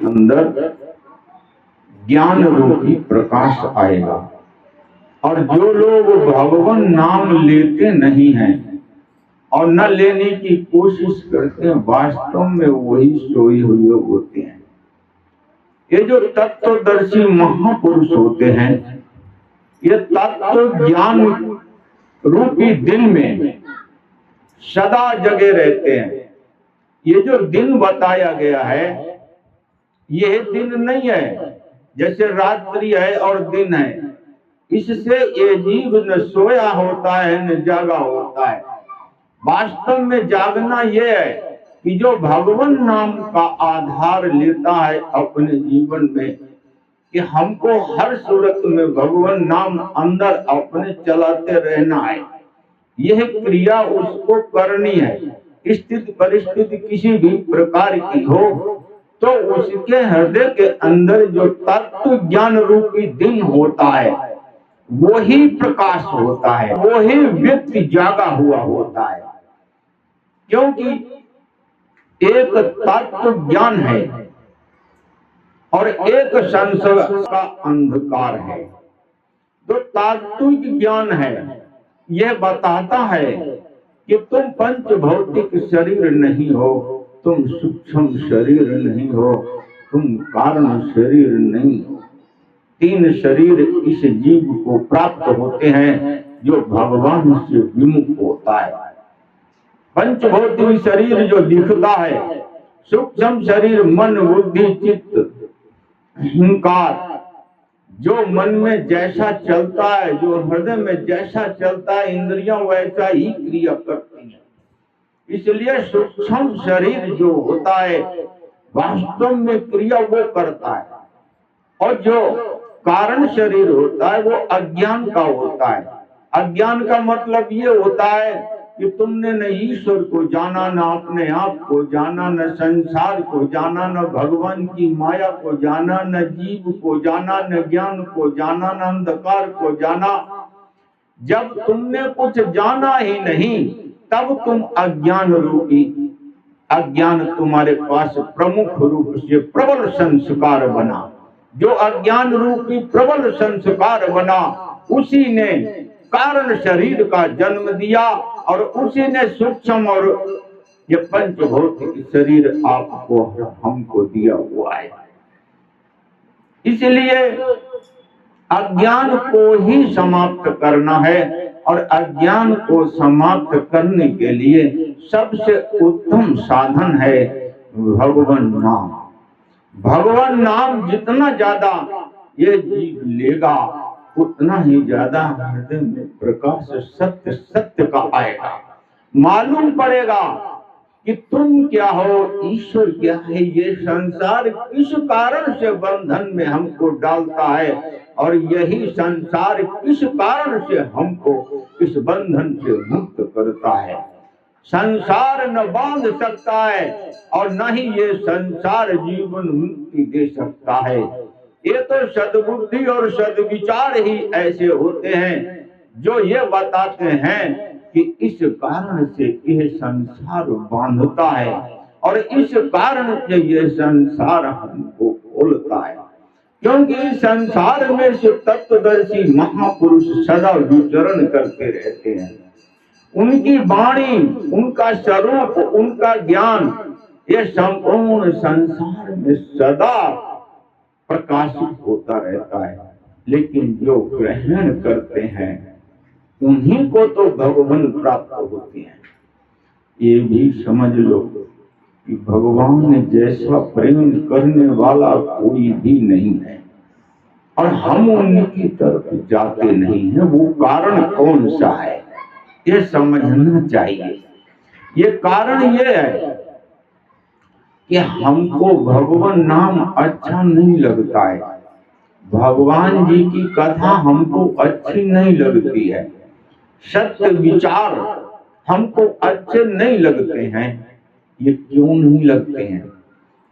अंदर ज्ञान रूपी प्रकाश आएगा। और जो लोग भगवान नाम लेते नहीं हैं और न लेने की कोशिश करते हैं, वास्तव में वही सोए हुए होते हैं। ये जो तत्वदर्शी महापुरुष होते हैं, ये तत्व ज्ञान रूपी दिन में सदा जगे रहते हैं। ये जो दिन बताया गया है, यह दिन नहीं है जैसे रात्रि है और दिन है। इससे ये जीव न सोया होता है न जागा होता है। वास्तव में जागना यह है कि जो भगवान नाम का आधार लेता है अपने जीवन में, कि हमको हर सूरत में भगवान नाम अंदर अपने चलाते रहना है। यह क्रिया उसको करनी है। स्थिति परिस्थिति किसी भी प्रकार की हो तो उसके हृदय के अंदर जो तत्व ज्ञान रूपी दिन होता है, वही प्रकाश होता है, वही व्यक्ति जागा हुआ होता है। क्योंकि एक तत्व ज्ञान है और एक संसार का अंधकार है। तो तात्विक ज्ञान है, यह बताता है कि तुम पंच भौतिक शरीर नहीं हो, तुम सूक्ष्म शरीर नहीं हो, तुम कारण शरीर नहीं हो। तीन शरीर इस जीव को प्राप्त होते हैं जो भगवान से विमुख होता है। पंच भौतिक शरीर जो दिखता है, सूक्ष्म शरीर मन बुद्धि चित्त अहंकार, जो मन में जैसा चलता है, जो हृदय में जैसा चलता है, इंद्रियां वैसा ही क्रिया करती हैं। इसलिए सूक्ष्म शरीर जो होता है वास्तव में क्रिया वो करता है, और जो कारण शरीर होता है वो अज्ञान का होता है। अज्ञान का मतलब ये होता है कि तुमने न ईश्वर को जाना, न अपने आप को जाना, न संसार को जाना, न भगवान की माया को जाना, न जीव को जाना, न ज्ञान को जाना, न अंधकार को जाना। जब तुमने कुछ जाना ही नहीं, तब तुम अज्ञान रूपी, अज्ञान तुम्हारे पास प्रमुख रूप से प्रबल संस्कार बना। जो अज्ञान रूपी प्रबल संस्कार बना, उसी ने कारण शरीर का जन्म दिया और उसी ने सूक्ष्म और ये पंच भौतिक शरीर आपको हमको दिया हुआ है। इसलिए अज्ञान को ही समाप्त करना है, और अज्ञान को समाप्त करने के लिए सबसे उत्तम साधन है भगवान नाम। भगवान नाम जितना ज्यादा ये जीव लेगा, उतना ही ज्यादा हृदय में प्रकाश सत्य सत्य का आएगा। मालूम पड़ेगा कि तुम क्या हो, ईश्वर क्या है, ये संसार किस कारण से बंधन में हमको डालता है, और यही संसार किस कारण से हमको इस बंधन से मुक्त करता है। संसार न बांध सकता है और न ही ये संसार जीवन मुक्ति दे सकता है। ये तो सद्बुद्धि और सद्विचार ही ऐसे होते हैं जो ये बताते हैं कि इस कारण से यह संसार बांधता है और इस कारण से यह संसार हमको खोलता है। क्योंकि इस संसार में से तत्वदर्शी महापुरुष सदा विचरण करते रहते हैं। उनकी वाणी, उनका स्वरूप, उनका ज्ञान, ये संपूर्ण संसार में सदा प्रकाशित होता रहता है। लेकिन जो ग्रहण करते हैं उन्हीं को तो भगवान प्राप्त होते हैं। ये भी समझ लो कि भगवान जैसा प्रेम करने वाला कोई भी नहीं है, और हम उनकी तरफ जाते नहीं हैं। वो कारण कौन सा है, ये समझना चाहिए। ये कारण ये है कि हमको भगवान नाम अच्छा नहीं लगता है, भगवान जी की कथा हमको अच्छी नहीं लगती है, सत्य विचार हमको अच्छे नहीं लगते हैं। ये क्यों नहीं लगते हैं?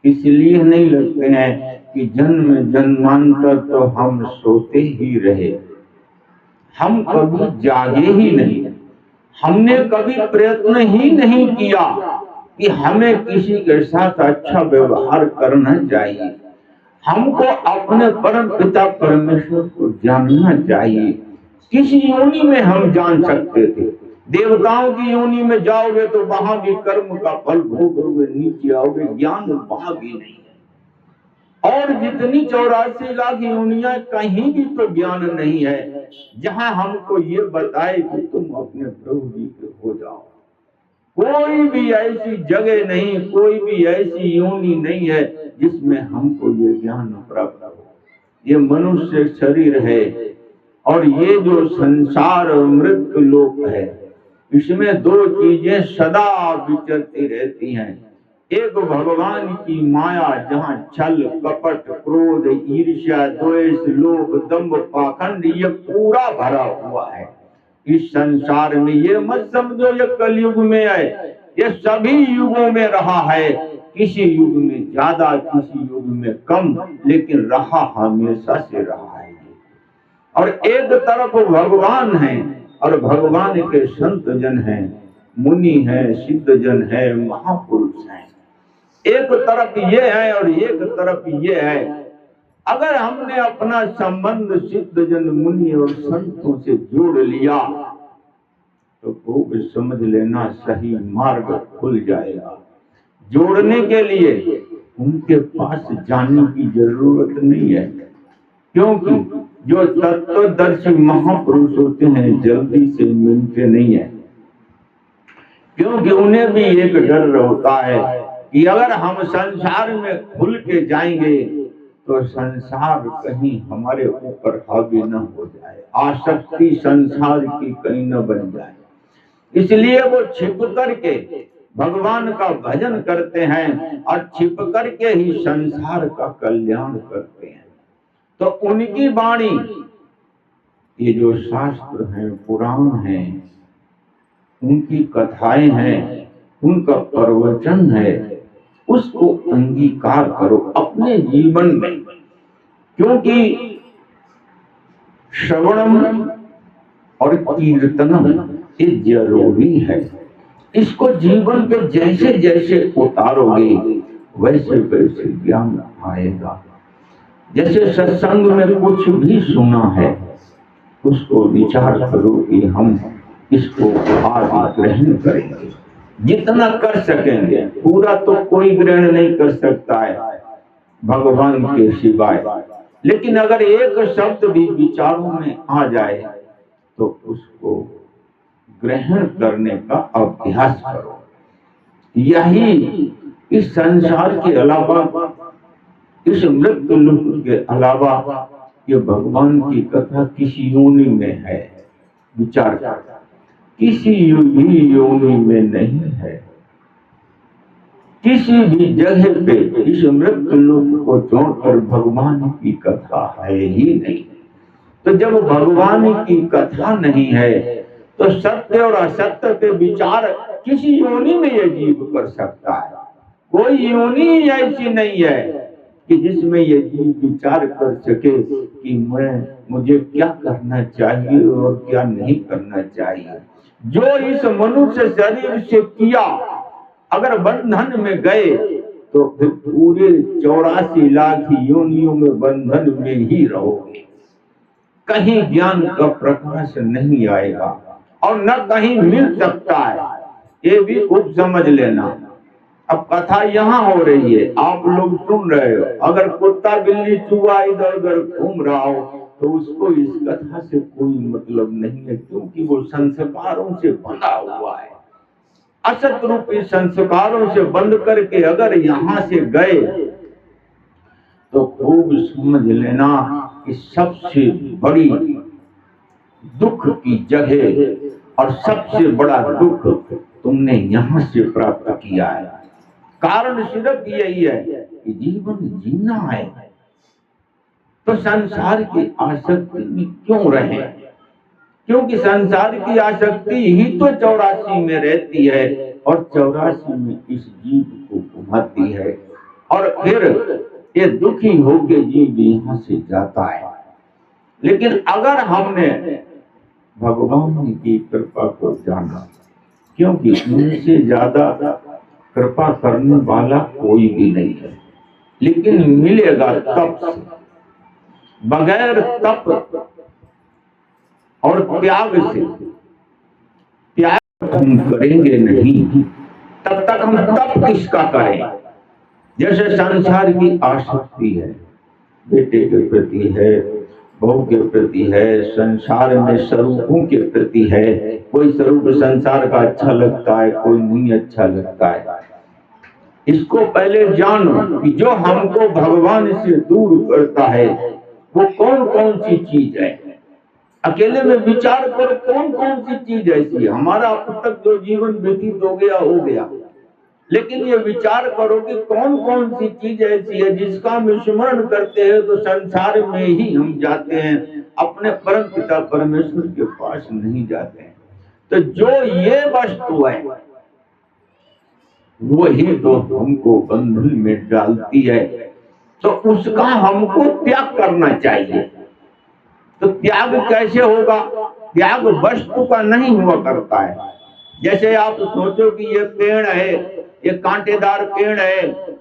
इसलिए नहीं लगते हैं कि जन्म जन्मांतर तो हम सोते ही रहे, हम कभी जागे ही नहीं। हमने कभी प्रयत्न ही नहीं किया कि हमें किसी के साथ अच्छा व्यवहार करना चाहिए। हमको अपने परम पिता परमेश्वर को जानना चाहिए। किसी योनि में हम जान सकते थे, देवताओं की योनि में जाओगे तो वहां भी कर्म का फल भोगोगे, नीचे आओगे, ज्ञान वहां भी नहीं है। और जितनी 84 लाख योनियां, कहीं भी तो ज्ञान नहीं है जहां हमको ये बताए कि तुम अपने प्रभु जी के हो जाओ। कोई भी ऐसी जगह नहीं, कोई भी ऐसी योनि नहीं है जिसमें हमको ये ज्ञान प्राप्त हो। ये मनुष्य शरीर है और ये जो संसार मृत्यु लोक है, इसमें दो चीजें सदा विचरती रहती हैं। एक भगवान की माया, जहाँ छल कपट क्रोध ईर्ष्या द्वेष लोभ दंभ पाखंड ये पूरा भरा हुआ है इस संसार में। ये मत समझो ये कलयुग में है, ये सभी युगों में रहा है। किसी युग में ज्यादा, किसी युग में कम, लेकिन रहा हमेशा से रहा है। और एक तरफ भगवान है और भगवान के संत जन हैं, मुनि हैं, सिद्ध जन हैं, महापुरुष हैं। एक तरफ ये है और एक तरफ ये है। अगर हमने अपना संबंध सिद्ध जन मुनि और संतों से जोड़ लिया तो खूब समझ लेना सही मार्ग खुल जाएगा। जोड़ने के लिए उनके पास जाने की जरूरत नहीं है, क्योंकि जो तत्वदर्शी महापुरुष होते हैं जल्दी से मिलते नहीं है। क्योंकि उन्हें भी एक डर होता है कि अगर हम संसार में खुल के जाएंगे तो संसार कहीं हमारे ऊपर हावी न हो जाए, आसक्ति संसार की कहीं न बन जाए। इसलिए वो छिप करके भगवान का भजन करते हैं और छिप करके ही संसार का कल्याण करते हैं। तो उनकी वाणी, ये जो शास्त्र हैं, पुराण हैं, उनकी कथाएं हैं, उनका प्रवचन है, उसको अंगीकार करो अपने जीवन में। क्योंकि श्रवणम और कीर्तनम ये जरूरी है। इसको जीवन पे जैसे जैसे उतारोगे वैसे वैसे ज्ञान आएगा। जैसे सत्संग में कुछ भी सुना है उसको विचार करो कि हम इसको आज ग्रहण करेंगे, जितना कर सकेंगे। पूरा तो कोई ग्रहण नहीं कर सकता है भगवान के सिवाय, लेकिन अगर एक शब्द भी विचारों में आ जाए तो उसको ग्रहण करने का अभ्यास करो। यही इस संसार के अलावा, इस मृत्यु लोक के अलावा ये भगवान की कथा किसी योनि में है। विचार किसी भी योनि में नहीं है। किसी भी जगह पे इस मृत्यु लोक को छोड़कर भगवान की कथा है ही नहीं। तो जब भगवान की कथा नहीं है तो सत्य और असत्य के विचार किसी योनि में ये जीव कर सकता है। कोई योनि ऐसी नहीं है कि जिसमें ये जीव विचार कर सके कि मुझे क्या करना चाहिए और क्या नहीं करना चाहिए। जो इस मनुष्य शरीर से किया, अगर बंधन में गए तो फिर पूरे 84 लाख योनियों में बंधन में ही रहोगे। कहीं ज्ञान का प्रकाश नहीं आएगा और न कहीं मिल सकता है। ये भी खूब समझ लेना। अब कथा यहाँ हो रही है, आप लोग सुन रहे हो। अगर कुत्ता बिल्ली चूहा इधर उधर घूम रहा हो तो उसको इस कथा से कोई मतलब नहीं है, क्योंकि वो संस्कारों से बंधा हुआ है। असत रूपी संस्कारों से बंद करके अगर यहाँ से गए तो खूब समझ लेना कि सबसे बड़ी दुख की जगह और सबसे बड़ा दुख तुमने यहाँ से प्राप्त किया है। कारण सिर्फ यही है कि जीवन जीना है तो संसार की आसक्ति में क्यों रहे, क्योंकि संसार की आसक्ति ही तो 84 में रहती है और 84 में इस जीव को घुमाती है और फिर ये दुखी होके जीव यहाँ से जाता है। लेकिन अगर हमने भगवान की कृपा को जाना, क्योंकि उनसे ज्यादा कृपा करने वाला कोई भी नहीं है, लेकिन मिलेगा तप से। बगैर तप और त्याग से, त्याग हम करेंगे नहीं तब तक हम तप किसका करें। जैसे संसार की आसक्ति है, बेटे के प्रति है, बहू के प्रति है, संसार में स्वरूपों के प्रति है। कोई स्वरूप संसार का अच्छा लगता है, कोई नहीं अच्छा लगता है। इसको पहले जानो कि जो हमको भगवान से दूर करता है वो कौन कौन सी चीज है। अकेले में विचार करो कौन कौन सी चीज ऐसी है। हमारा अब तक जो जीवन व्यतीत हो गया, लेकिन ये विचार करो कि कौन कौन सी चीज ऐसी है जिसका हम स्मरण करते हैं तो संसार में ही हम जाते हैं, अपने परम पिता परमेश्वर के पास नहीं जाते हैं। तो जो ये वस्तु है वही तो हमको बंधन में डालती है, तो उसका हमको त्याग करना चाहिए। तो त्याग कैसे होगा? त्याग वस्तु का नहीं हुआ करता है। जैसे आप सोचो कि ये पेड़ है, ये कांटेदार पेड़ है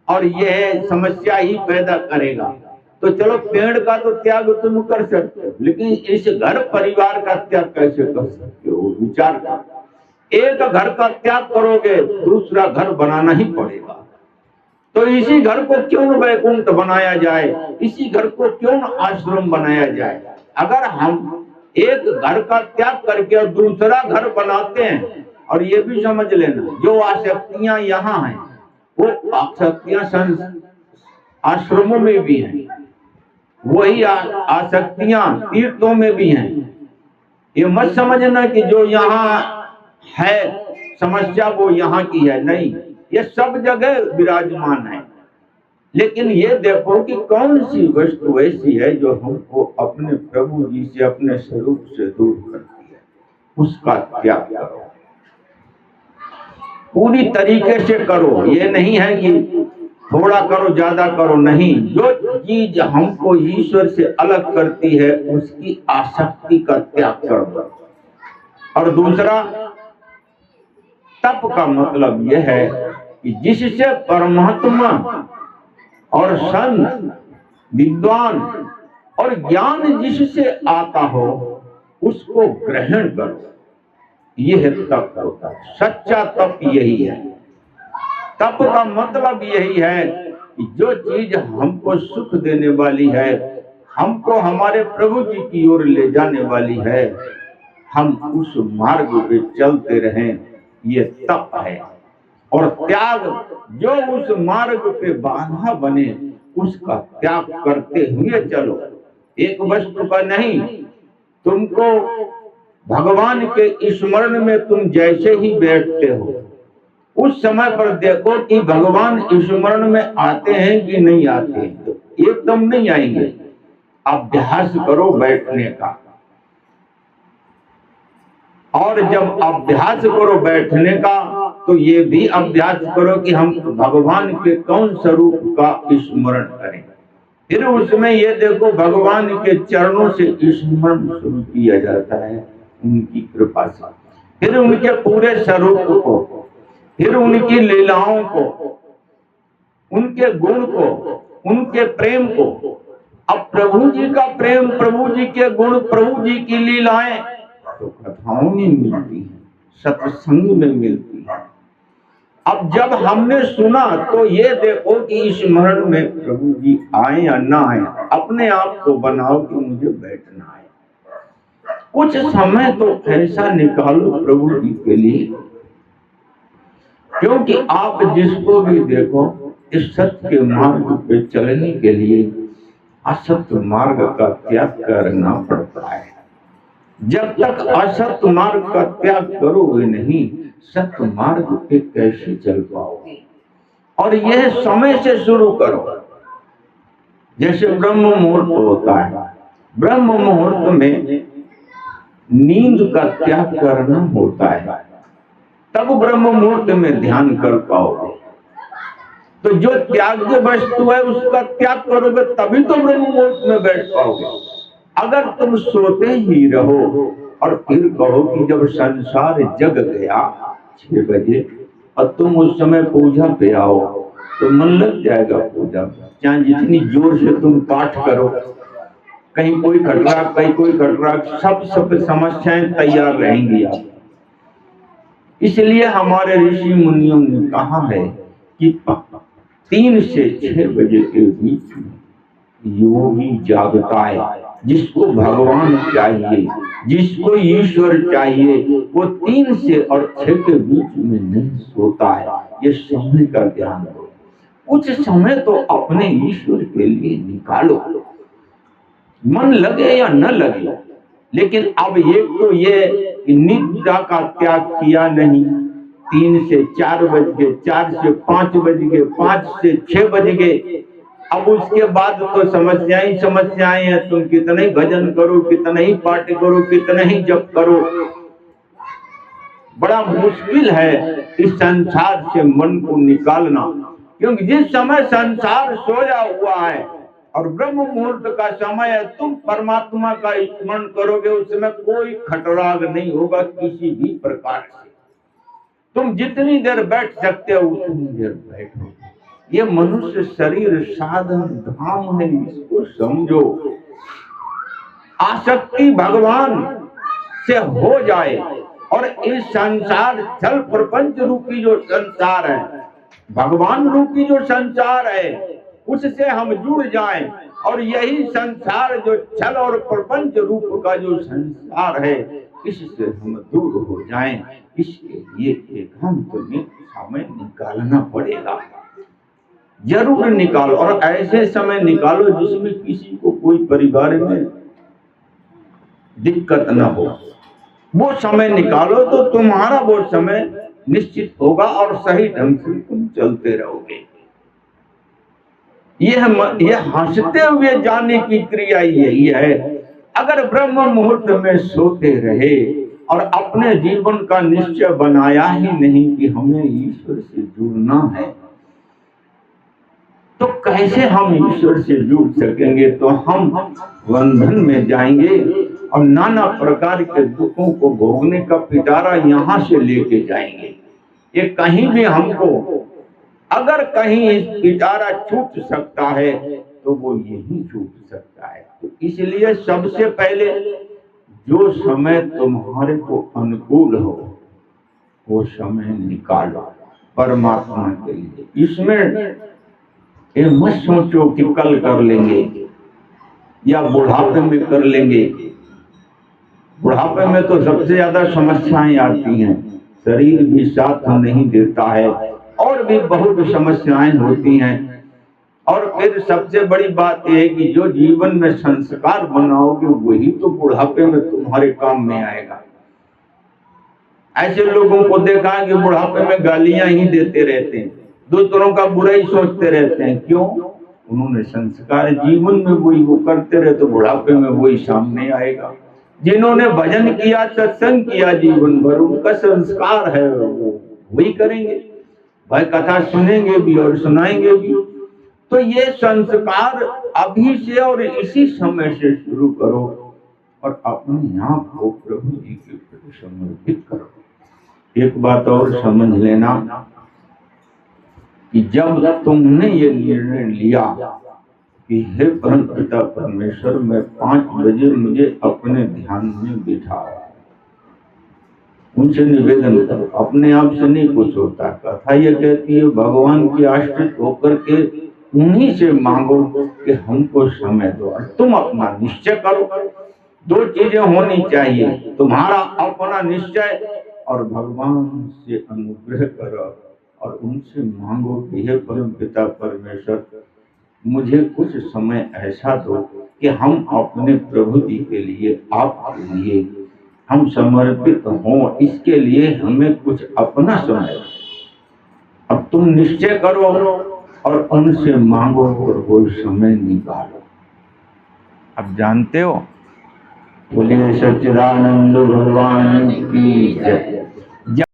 और ये समस्या ही पैदा करेगा, तो चलो पेड़ का तो त्याग तुम कर सकते हो, लेकिन इस घर परिवार का त्याग कैसे कर सकते हो? विचार कर। एक घर का त्याग करोगे दूसरा घर बनाना ही पड़ेगा। तो इसी घर को क्यों न वैकुंठ बनाया जाए, इसी घर को क्यों न आश्रम बनाया जाए। अगर हम एक घर का त्याग करके और दूसरा घर बनाते हैं, और ये भी समझ लेना जो आसक्तियां यहाँ हैं वो आसक्तियां आश्रमों में भी हैं, वही आसक्तियां तीर्थों में भी हैं। ये मत समझना कि जो यहाँ है समस्या वो यहाँ की है, नहीं, ये सब जगह विराजमान है। लेकिन ये देखो कि कौन सी वस्तु ऐसी है जो हमको अपने प्रभु जी से, अपने स्वरूप से दूर करती है, उसका त्याग करो। पूरी तरीके से करो। ये नहीं है कि थोड़ा करो ज्यादा करो, नहीं। जो चीज हमको ईश्वर से अलग करती है उसकी आसक्ति का त्याग कर दो। और दूसरा, तप का मतलब यह है कि जिससे परमात्मा और संत, विद्वान और ज्ञान जिससे आता हो उसको ग्रहण करो। यह तप होता है। सच्चा तप यही है। तप का मतलब यही है कि जो चीज हमको सुख देने वाली है, हमको हमारे प्रभु जी की ओर ले जाने वाली है, हम उस मार्ग पे चलते रहें, ये तप है। और त्याग, जो उस मार्ग पे बाधा बने उसका त्याग करते हुए चलो। एक वस्तु का नहीं। तुमको भगवान के स्मरण में तुम जैसे ही बैठते हो उस समय पर देखो कि भगवान स्मरण में आते हैं कि नहीं आते। एकदम नहीं आएंगे। अभ्यास करो बैठने का, और जब अभ्यास करो बैठने का तो ये भी अभ्यास करो कि हम भगवान के कौन स्वरूप का स्मरण करें। फिर उसमें ये देखो भगवान के चरणों से स्मरण शुरू किया जाता है, उनकी कृपा से, फिर उनके पूरे स्वरूप को, फिर उनकी लीलाओं को, उनके गुण को, उनके प्रेम को। अब प्रभु जी का प्रेम, प्रभु जी के गुण, प्रभु जी की लीलाएं तो कथाओं में मिलती है, सत्संग में मिलती है। अब जब हमने सुना तो ये देखो कि स्मरण में प्रभु जी आए या ना आए, अपने आप को बनाओ कि मुझे बैठना है। कुछ समय तो ऐसा निकालो प्रभु जी के लिए, क्योंकि आप जिसको भी देखो इस सत्य के मार्ग पे चलने के लिए असत्य मार्ग का त्याग करना पड़ता है। जब तक असत्य मार्ग का त्याग करोगे नहीं, सत्य मार्ग पे कैसे चल पाओगे। और यह समय से शुरू करो। जैसे ब्रह्म मुहूर्त होता है, ब्रह्म मुहूर्त में नींद का त्याग करना होता है, तब ब्रह्म मुहूर्त में ध्यान कर पाओगे। तो जो त्याग्य वस्तु है उसका त्याग करोगे तभी तो ब्रह्म मुहूर्त में बैठ पाओगे। अगर तुम सोते ही रहो और फिर कहो कि जब संसार जग गया 6 बजे और तुम उस समय पूजा पे आओ, तो मन लग जाएगा पूजा। चाहे जितनी जोर से तुम पाठ करो, कहीं कोई खटरा कहीं कोई खटरा, सब समस्याएं तैयार रहेंगी आप। इसलिए हमारे ऋषि मुनियों ने कहा है कि 3 से 6 बजे के बीच में योगी जागता है। जिसको भगवान चाहिए, जिसको ईश्वर चाहिए, वो 3 से और 6 के बीच में नहीं सोता है। ये समय का ध्यान दो। कुछ समय तो अपने ईश्वर के लिए निकालो, मन लगे या न लगे। लेकिन अब एक तो ये निद्रा का त्याग किया नहीं। 3 से 4 बज गए, 4 से 5 बज गए, 5 से 6 बज गए। अब उसके बाद तो समस्याएं हैं। तुम कितना ही भजन करो, कितना ही पाठ करो, कितना ही जप करो, बड़ा मुश्किल है इस संसार से मन को निकालना। क्योंकि जिस समय संसार सोया हुआ है और ब्रह्म मुहूर्त का समय है, तुम परमात्मा का स्मरण करोगे, उस समय कोई खटराग नहीं होगा किसी भी प्रकार से। तुम जितनी देर बैठ सकते हो उतनी देर बैठो। ये मनुष्य शरीर साधन धाम है, इसको समझो। आसक्ति भगवान से हो जाए और इस संसार छल प्रपंच रूपी जो संसार है, भगवान रूपी जो संसार है, उससे हम जुड़ जाएं और यही संसार जो छल और प्रपंच रूप का जो संसार है, इससे हम दूर हो जाएं। इसके लिए एकांत में समय निकालना पड़ेगा, जरूर निकालो। और ऐसे समय निकालो जिसमें किसी को कोई परिवार में दिक्कत न हो। वो समय निकालो तो तुम्हारा वो समय निश्चित होगा और सही ढंग से तुम चलते रहोगे। यह हंसते हुए जाने की क्रिया यही है। अगर ब्रह्म मुहूर्त में सोते रहे और अपने जीवन का निश्चय बनाया ही नहीं कि हमें ईश्वर से जुड़ना है, तो कैसे हम ईश्वर से जुड़ सकेंगे? तो हम बंधन में जाएंगे और नाना प्रकार के दुखों को भोगने का पिटारा यहाँ से लेके जाएंगे। ये कहीं भी हमको अगर कहीं पिटारा छूट सकता है तो वो यही छूट सकता है। तो इसलिए सबसे पहले जो समय तुम्हारे को अनुकूल हो वो समय निकालो परमात्मा के लिए। इसमें ये मत सोचो कि कल कर लेंगे या बुढ़ापे में कर लेंगे। बुढ़ापे में तो सबसे ज्यादा समस्याएं आती हैं, शरीर भी साथ नहीं देता है और भी बहुत समस्याएं होती हैं। और फिर सबसे बड़ी बात यह है कि जो जीवन में संस्कार बनाओगे वही तो बुढ़ापे में तुम्हारे काम में आएगा। ऐसे लोगों को देखा है कि बुढ़ापे में गालियां ही देते रहते हैं, दूसरों का बुरा ही सोचते रहते हैं। क्यों? उन्होंने संस्कार जीवन में वही वो करते रहे तो बुढ़ापे में वही सामने आएगा। जिन्होंने भजन किया, सत्संग किया जीवन भर, उनका संस्कार है वो वही करेंगे। भाई कथा सुनेंगे भी और सुनाएंगे भी। तो ये संस्कार अभी से और इसी समय से शुरू करो और अपने आप को प्रभु जी के प्रति समर्पित करो। एक बात और समझ लेना कि जब तुमने ये निर्णय लिया कि हे परम पिता परमेश्वर, मैं 5 बजे मुझे अपने ध्यान में बिठाओ, उनसे निवेदन करो। अपने आप से नहीं कुछ होता। कथा ये कहती है भगवान की आश्रित होकर के उन्हीं से मांगो कि हमको समय दो। और तुम अपना निश्चय करो। 2 चीजें होनी चाहिए, तुम्हारा अपना निश्चय और भगवान से अनुग्रह करो और उनसे मांगो कि हे परम पिता परमेश्वर, मुझे कुछ समय ऐसा दो कि हम अपने प्रभु जी के लिए, आपके लिए हम समर्पित हों। इसके लिए हमें कुछ अपना समय। अब तुम निश्चय करो और उनसे मांगो और वो समय निकालो। अब जानते हो, बोलिए सच्चिदानंद भगवान की जय।